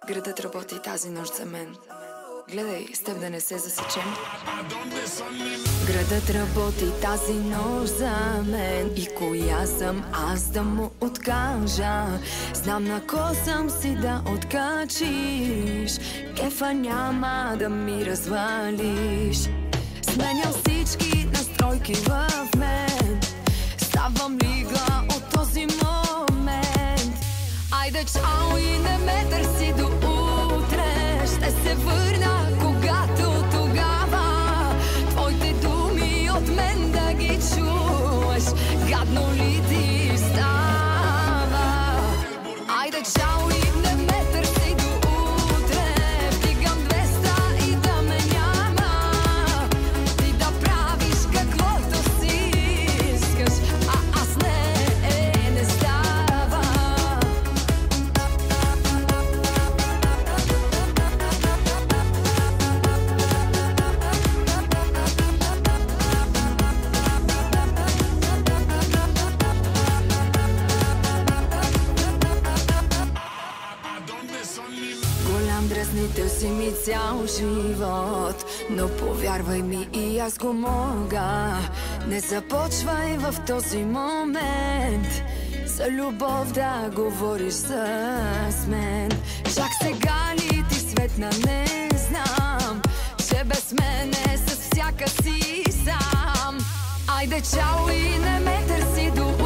Градът работи тази нощ за мен. Гледай, с теб да не се засечем. Градът работи тази нощ за мен. И коя съм аз да му откажа? Знам на ко съм си да откачиш. Кефа няма да ми развалиш. Сменям всички настройки в мен. Ставам лигла от този момент. Айде чао и не ме търси до утре. Ще се върна когато тогава. Твоите думи от мен да ги чуеш. Гадно ли ти става? Айде чао и не ме търси до утре. Вдигам 200 и да ме няма. Ти да правиш каквото си искаш, а аз не става. Голям дразнител си ми цял живот, но повярвай ми и аз го мога. Не започвай в този момент за любов да говориш с мен. Чак сега ли ти светна, не знам, че без мене с всяка си сам. Айде чао и не ме търси до